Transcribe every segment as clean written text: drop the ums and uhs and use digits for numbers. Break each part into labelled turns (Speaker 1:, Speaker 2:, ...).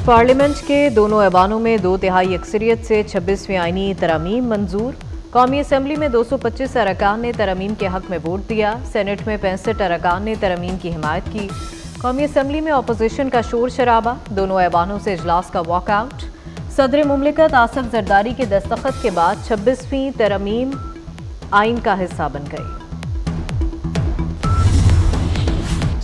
Speaker 1: Parliament के दोनों ऐवानों में 2/3 अक्सरियत से 26वीं आईनी तरमीम मंजूर। कौमी असम्बली में 225 अरकान ने तरमीम के हक में वोट दिया। सेनेट में 65 अरकान ने तरमीम की हिमायत की। कौमी असम्बली में अपोजिशन का शोर शराबा, दोनों ऐवानों से इजलास का वॉकआउट। सदर मुमलिकत आसिफ जरदारी के दस्तखत के बाद 26वीं तरमीम आइन का हिस्सा बन गई।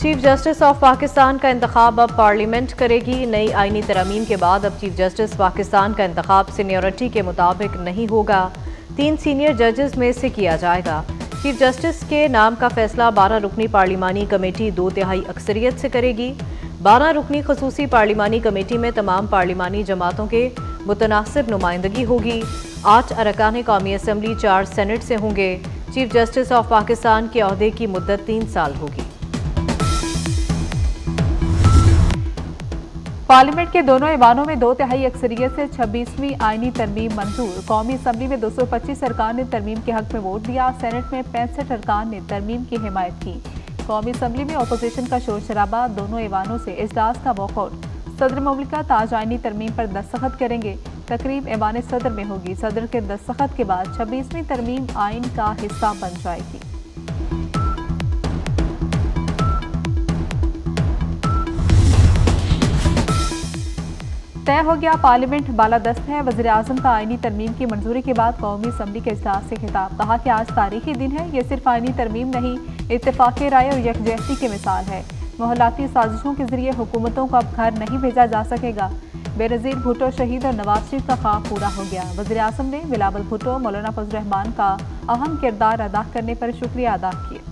Speaker 1: चीफ जस्टिस ऑफ पाकिस्तान का इंतखाब अब पार्लियामेंट करेगी। नई आईनी तरमीम के बाद अब चीफ जस्टिस पाकिस्तान का इंतखाब सीनियरिटी के मुताबिक नहीं होगा, 3 सीनियर जजेस में से किया जाएगा। चीफ जस्टिस के नाम का फैसला 12 रुकनी पार्लिमानी कमेटी 2/3 अक्सरियत से करेगी। 12 रुकनी खसूसी पार्लिमानी कमेटी में तमाम पार्लिमानी जमातों के मुतनासिब नुमाइंदगी होगी। 8 अरकान कौमी असम्बली, 4 सेनेट से होंगे। चीफ जस्टिस ऑफ पाकिस्तान के ओहदे की मुद्दत 3 साल होगी।
Speaker 2: पार्लियामेंट के दोनों ऐवानों में 2/3 अक्सरियत से 26वीं आईनी तरमीम मंजूर। कौमी असम्बली में 225 अरकान ने तरमीम के हक में वोट दिया। सेनेट में 65 अरकान ने तरमीम की हिमायत की। कौमी असम्बली में अपोजिशन का शोर शराबा, दोनों ऐवानों से इजलास का वॉकआउट। सदर मुमलिकत आज आईनी तरमीम पर दस्तखत करेंगे। तकरीब ऐवान सदर में होगी। सदर के दस्तखत के बाद 26वीं तरमीम आइन का हिस्सा बन जाएगी। तय हो गया, पार्लियामेंट बालादस्त है। वज़ीर आज़म का आईनी तरमीम की मंजूरी के बाद कौमी असम्बली के इजलास से खिताब। कहा कि आज तारीखी दिन है। ये सिर्फ आईनी तरमीम नहीं, इत्तेफाक़ राय और यकजहती की मिसाल है। मोहल्लाती साजिशों के जरिए हुकूमतों को अब घर नहीं भेजा जा सकेगा। बेनज़ीर भुट्टो शहीद और नवाज शरीफ का ख्वाब पूरा हो गया। वज़ीर आज़म ने बिलावल भुट्टो, मौलाना फजल रहमान का अहम किरदार अदा करने पर शुक्रिया अदा किया।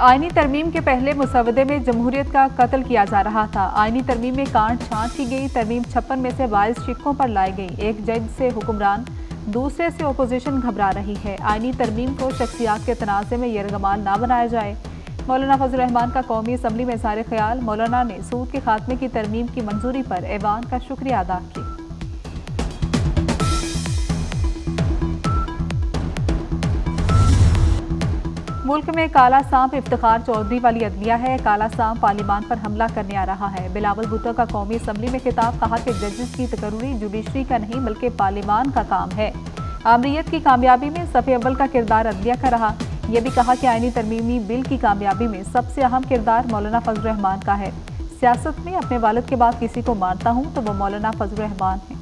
Speaker 2: आईनी तरमीम के पहले मुसवदे में जमहूरियत का कत्ल किया जा रहा था। आईनी तरमीम में कांट छांट की गई। तरमीम 56 में से 22 शिक्कों पर लाई गई। एक जज से हुक्मरान, दूसरे से अपोजिशन घबरा रही है। आईनी तरमीम को शख्सियात के तनाज़े में यरगमाल ना बनाया जाए। मौलाना फजल रहमान का कौमी असम्बली में इज़हार ख्याल। मौलाना ने सूद के खात्मे की तरमीम की मंजूरी पर ऐवान का शुक्रिया अदा किया। मुल्क में काला सांप इफ्तिखार चौधरी वाली अदलिया है। काला सांप पार्लियामान पर हमला करने आ रहा है। बिलावल भुट्टो का कौमी असम्बली में खिताब। कहा कि जजेस की तकर्री जुडिशरी का नहीं बल्कि पार्लियामान का काम है। आमरीत की कामयाबी में सफ़े अव्वल का किरदार अदलिया का रहा। यह भी कहा कि आईनी तरमीमी बिल की कामयाबी में सबसे अहम किरदार मौलाना फजल रहमान का है। सियासत में अपने वालिद के बाद किसी को मानता हूँ तो वो मौलाना फजल रहमान है।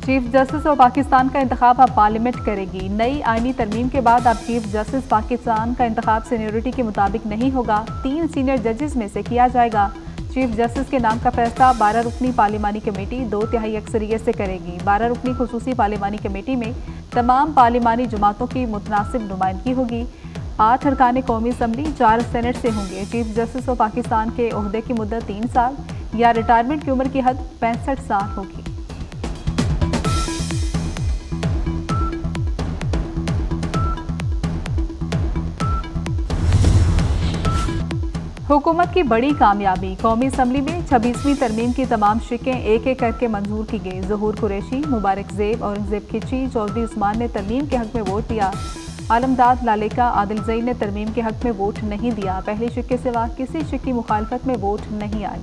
Speaker 2: चीफ जस्टिस ऑफ पाकिस्तान का इंतखाब अब पार्लियामेंट करेगी। नई आईनी तरमीम के बाद अब चीफ जस्टिस पाकिस्तान का इंतखाब सीनियरिटी के मुताबिक नहीं होगा, 3 सीनियर जजेस में से किया जाएगा। चीफ जस्टिस के नाम का फैसला 12 रुकनी पार्लिमानी कमेटी 2/3 अक्सरियत से करेगी। 12 रुकनी खसूसी पार्लिमानी कमेटी में तमाम पार्लिमानी जमातों की मुतनासिब नुमाइंदगी होगी। 8 अरकान कौमी असम्बली, 4 सेनेट से होंगे। चीफ जस्टिस ऑफ पाकिस्तान के ओहदे की मुद्दत 3 साल या रिटायरमेंट की उम्र की हद 65 साल होगी। हुकूमत की बड़ी कामयाबी। कौमी असम्बली में 26वीं तरमीम की तमाम शिकें एक एक करके मंजूर की गई। ज़हूर कुरैशी, मुबारक ज़ेब, औरंगज़ेब खिची, चौधरी उस्मान ने तरमीम के हक में वोट दिया। आलमदाद लालेका, आदिल ज़ई ने तरमीम के हक में वोट नहीं दिया। पहली शिक के सिवा किसी शिक की मुखालफत में वोट नहीं आई।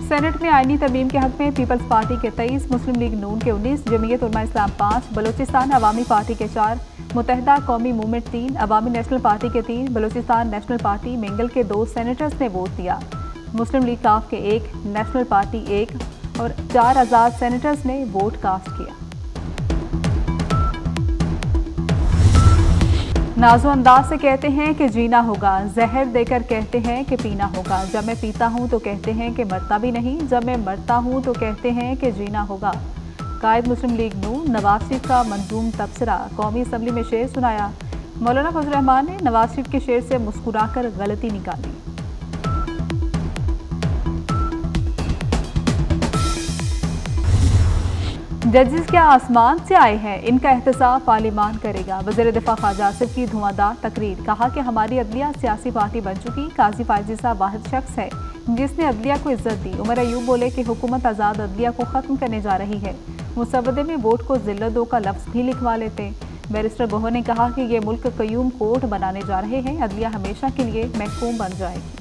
Speaker 2: सेनेट में आईनी तरमीम के हक में पीपल्स पार्टी के 23, मुस्लिम लीग नून के 19, जमीयत उलमा इस्लाम 5, बलोचिस्तान अवामी पार्टी के 4, मुत्तहिदा कौमी मूवमेंट 3, अवामी नेशनल पार्टी के 3, बलोचिस्तान नेशनल पार्टी मेंगल के 2 सेनेटर्स ने वोट दिया। मुस्लिम लीग काफ के 1, नेशनल पार्टी 1 और 4 आज़ाद सेनेटर्स ने वोट कास्ट किया। नाज़ो अंदाज से कहते हैं कि जीना होगा, जहर देकर कहते हैं कि पीना होगा। जब मैं पीता हूँ तो कहते हैं कि मरता भी नहीं, जब मैं मरता हूँ तो कहते हैं कि जीना होगा। कायद मुस्लिम लीग नून नवाज शरीफ का मंजूम तबसरा। कौमी असम्बली में शेर सुनाया। मौलाना फजल रहमान ने नवाज शरीफ के शेर से मुस्कुराकर गलती निकाली। जजेस क्या आसमान से आए हैं, इनका एहतसाब पार्लियामान करेगा। वज़ीर दिफा ख्वाजा आसिफ की धुआंधार तकरीर। कहा कि हमारी अदलिया सियासी पार्टी बन चुकी, काजी फायजी साहब वाहिद शख्स है जिसने अदलिया को इज्जत दी। उमर अयूब बोले कि हुकूमत आज़ाद अदलिया को ख़त्म करने जा रही है। मुसवदे में वोट को जिल्लतों का लफ्ज़ भी लिखवा लेते। बैरिस्टर गोहर ने कहा कि ये मुल्क कयूम कोर्ट बनाने जा रहे हैं, अदलिया हमेशा के लिए महकूम बन जाएगी।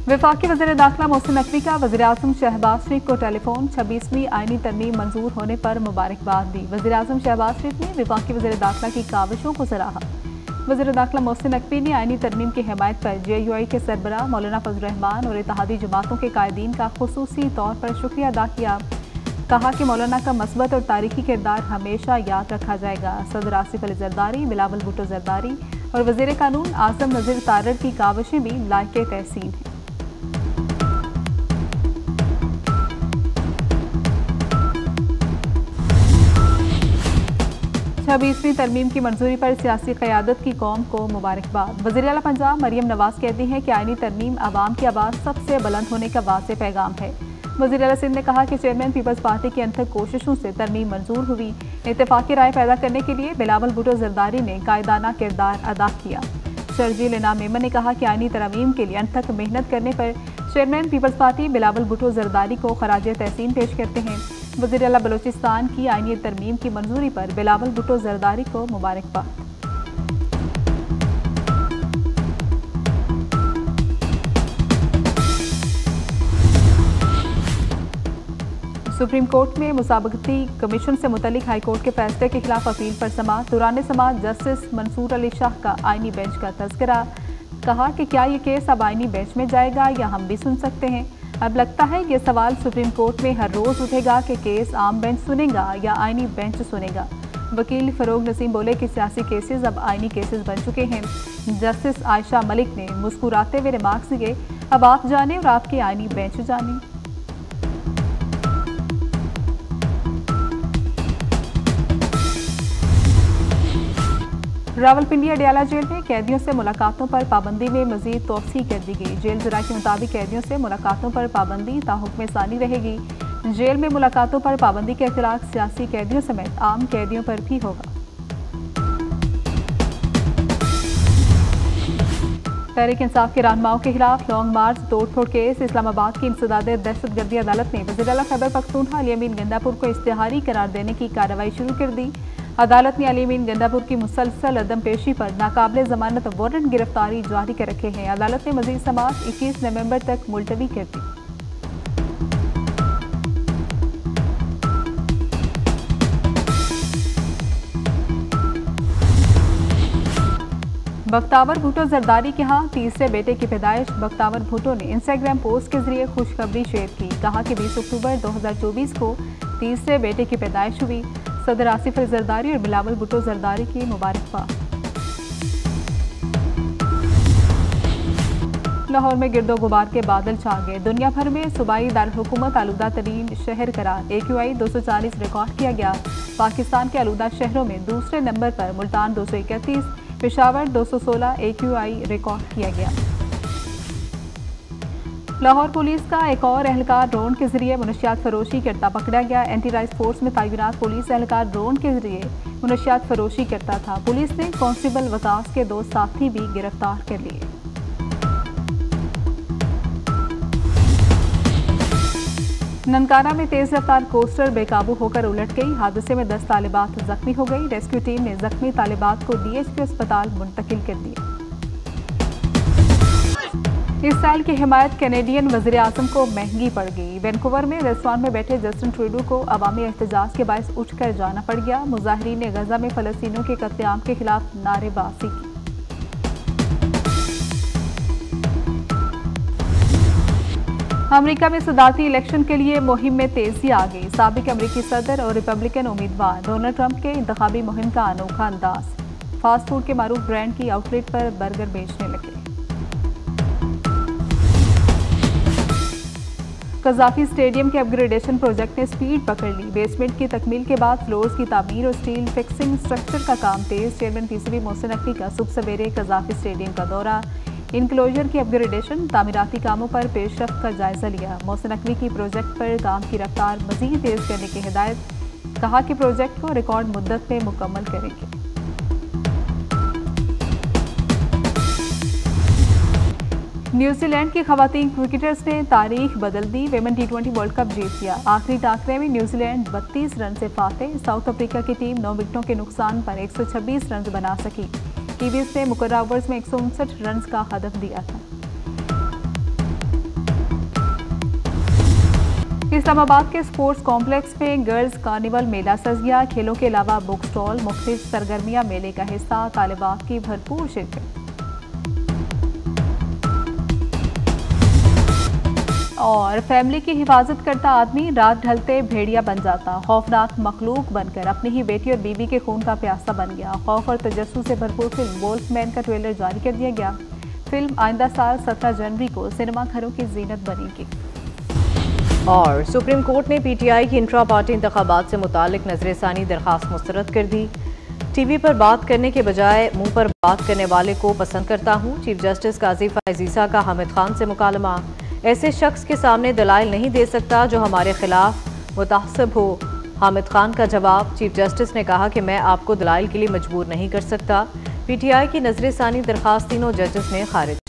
Speaker 2: वफाकी वज़ीर दाखिला मोहसिन नकवी का वज़ीर-ए-आज़म शहबाज शरीफ को टेलीफोन। 26वीं आईनी तरमीम मंजूर होने पर मुबारकबाद दी। वज़ीर-ए-आज़म शहबाज शरीफ ने वफाकी वज़ीर दाखिला की काविशों को सराहा। वज़ीर दाखिला मोहसिन नकवी ने आईनी तरमीम की हिमायत पर JUI के सरबराह मौलाना फजल रहमान और इत्तेहादी जमातों के कायदीन का खुसूसी तौर पर शुक्रिया अदा किया। कहा कि मौलाना का मस्बत और तारीखी किरदार हमेशा याद रखा जाएगा। सदर आसिफ अली जरदारी, बिलावल भुट्टो जरदारी और वज़ीर कानून आज़म नज़ीर तारड़ की काविशें भी लायके तहसीन हैं। 26वीं तरमीम की मंजूरी पर सियासी क़यादत की कौम को मुबारकबाद। वज़ीर आला पंजाब मरियम नवाज कहती हैं कि आईनी तरमीम आवाम की आवाज़ सबसे बुलंद होने का वाज़ेह पैगाम है। वज़ीर आला सिंध ने कहा कि चेयरमैन पीपल्स पार्टी की अनथक कोशिशों से तरमीम मंजूर हुई। इत्तेफाकी राय पैदा करने के लिए बिलावल भुट्टो जरदारी ने कायदाना किरदार अदा किया। शर्जील इनाम मेमन ने कहा कि आईनी तरमीम के लिए अनथक मेहनत करने पर चेयरमैन पीपल्स पार्टी बिलावल भुट्टो जरदारी को खराज तहसीन पेश करते हैं। वज़ीर आला बलोचिस्तान की आईनी तरमीम की मंजूरी पर बिलावल भुट्टो जरदारी को मुबारकबाद। सुप्रीम कोर्ट में मुसाबकती कमीशन से मुतल्लिक हाई कोर्ट के फैसले के खिलाफ अपील पर समाअत। दौरान समाअत जस्टिस मंसूर अली शाह का आईनी बेंच का तज़किरा। कहा कि क्या ये केस अब आईनी बेंच में जाएगा या हम भी सुन सकते हैं। अब लगता है ये सवाल सुप्रीम कोर्ट में हर रोज़ उठेगा कि केस आम बेंच सुनेगा या आईनी बेंच सुनेगा। वकील फ़रोग नसीम बोले कि सियासी केसेस अब आईनी केसेस बन चुके हैं। जस्टिस आयशा मलिक ने मुस्कुराते हुए रिमार्क्स दिए, अब आप जाने और आपके आईनी बेंच जाने। रावलपिंडी अडयाला जेल में कैदियों से मुलाकातों पर पाबंदी में मजीद तोसी कर दी गई। जेल ज़रा के मुताबिक कैदियों से मुलाकातों पर पाबंदी ताहुक्म सानी रहेगी। जेल में मुलाकातों पर पाबंदी का इतलाक सियासी कैदियों समेत आम कैदियों पर भी होगा। तहरीक इंसाफ के रहनुमाओं के खिलाफ लॉन्ग मार्च तोड़फोड़ केस। इस्लामाबाद की इंसदाद दहशतगर्दी अदालत ने वज़ीर आला खैबर पख्तूनख्वा अली अमीन गंदापुर को इश्तिहारी करार देने की कार्रवाई शुरू कर दी। अदालत ने अली अमीन गंदापुर की मुसलसल अदम पेशी पर नाकाबिले ज़मानत वारंट गिरफ्तारी जारी कर रखे हैं। अदालत ने मज़ीद समाअत 21 नवंबर तक मुलतवी कर दी। बख्तावर भुट्टो जरदारी के यहाँ तीसरे बेटे की पैदाइश। बख्तावर भुट्टो ने इंस्टाग्राम पोस्ट के जरिए खुशखबरी शेयर की। कहा कि 20 अक्टूबर 2024 को तीसरे बेटे की पैदाइश हुई। सदर आसिफ अली जरदारी और बिलावल भुट्टो जरदारी की मुबारकबाद। लाहौर में गिरदो गुबार के बादल छा गए। दुनिया भर में सूबाई दारुल-हुकूमत आलूदा तरीन शहर करार। AQI 240 रिकॉर्ड किया गया। पाकिस्तान के आलूदा शहरों में दूसरे नंबर पर मुल्तान 231, पेशावर 216 AQI रिकॉर्ड किया गया। लाहौर पुलिस का एक और एहलकार ड्रोन के जरिए मुनशियात फरोशी करता पकड़ा गया। एंटी राइस फोर्स में तैनात पुलिस एहलकार ड्रोन के जरिए मुनशियात फरोशी करता था। पुलिस ने कांस्टेबल वकास के 2 साथी भी गिरफ्तार कर लिए। ननकाना में तेज रफ्तार कोस्टर बेकाबू होकर उलट गई। हादसे में 10 तालिबात जख्मी हो गई। रेस्क्यू टीम ने जख्मी तालिबात को DHQ अस्पताल मुंतकिल कर दिया। इस साल की हिमायत कैनेडियन वज़ीर आज़म को महंगी पड़ गई। वैनकूवर में रेस्टोरेंट में बैठे जस्टिन ट्रूडो को अवामी एहतजाज के बायस उठकर जाना पड़ गया। मुजाहिरीन ने गजा में फ़लस्तीनियों के कत्लेआम के खिलाफ नारेबाजी की। अमेरिका में सदारती इलेक्शन के लिए मुहिम में तेजी आ गई। साबिक अमेरिकी सदर और रिपब्लिकन उम्मीदवार डोनाल्ड ट्रंप के इंतखाबी मुहिम का अनोखा अंदाज। फास्ट फूड के मारूफ ब्रांड की आउटलेट पर बर्गर बेचने लगे। कज़ाफी स्टेडियम के अपग्रेडेशन प्रोजेक्ट ने स्पीड पकड़ ली। बेसमेंट की तकमील के बाद फ्लोर्स की तामीर और स्टील फिक्सिंग स्ट्रक्चर का काम तेज। चेयरमैन PCB मोहसिन नकवी का सुबह सवेरे कज़ाफी स्टेडियम का दौरा। इनक्लोजर की अपग्रेडेशन तामीराती कामों पर पेशरफ्त का जायजा लिया। मोहसिन नकवी की प्रोजेक्ट पर काम की रफ्तार मजीद तेज करने की हिदायत। कहा कि प्रोजेक्ट को रिकॉर्ड मुद्दत में मुकम्मल करेंगे। न्यूजीलैंड की खवातीन क्रिकेटर्स ने तारीख बदल दी। विमेन T20 वर्ल्ड कप जीत लिया। आखिरी टाकरे में न्यूजीलैंड 32 रन से फाते। साउथ अफ्रीका की टीम 9 विकेटों के नुकसान पर 126 रन बना सकी। कीवीज ने मुकर्रर ओवर्स में 159 रन का हदफ दिया था। इस्लामाबाद के स्पोर्ट्स कॉम्प्लेक्स में गर्ल्स कार्निवल मेला सज गया। खेलों के अलावा बुक स्टॉल, मुख्तलिफ सरगर्मियां मेले का हिस्सा, तालिबात की भरपूर शिरकत। और फैमिली की हिफाजत करता आदमी रात ढलते भेड़िया बन जाता। खौफनाक मखलूक बनकर अपनी ही बेटी और बीवी के खून का प्यासा बन गया। खौफ और तजस्सुस से भरपूर फिल्म वोल्फमैन का ट्रेलर जारी कर दिया गया। फिल्म आइंदा साल 17 जनवरी को सिनेमा घरों की जीनत बनेगी।
Speaker 1: और सुप्रीम कोर्ट ने PTI की इंट्रा पार्टी इंतखाबात से मुतालिक नजरसानी दरख्वास्त मुस्तरद कर दी। टीवी पर बात करने के बजाय मुंह पर बात करने वाले को पसंद करता हूँ। चीफ जस्टिस काजी फैज़ीसा का हामिद खान से मुकालमा। ऐसे शख्स के सामने दलाइल नहीं दे सकता जो हमारे खिलाफ मुतासब हो। हामिद खान का जवाब। चीफ जस्टिस ने कहा कि मैं आपको दलाइल के लिए मजबूर नहीं कर सकता। PTI की नजरसानी दरख्वास्त तीनों जजेस ने खारिज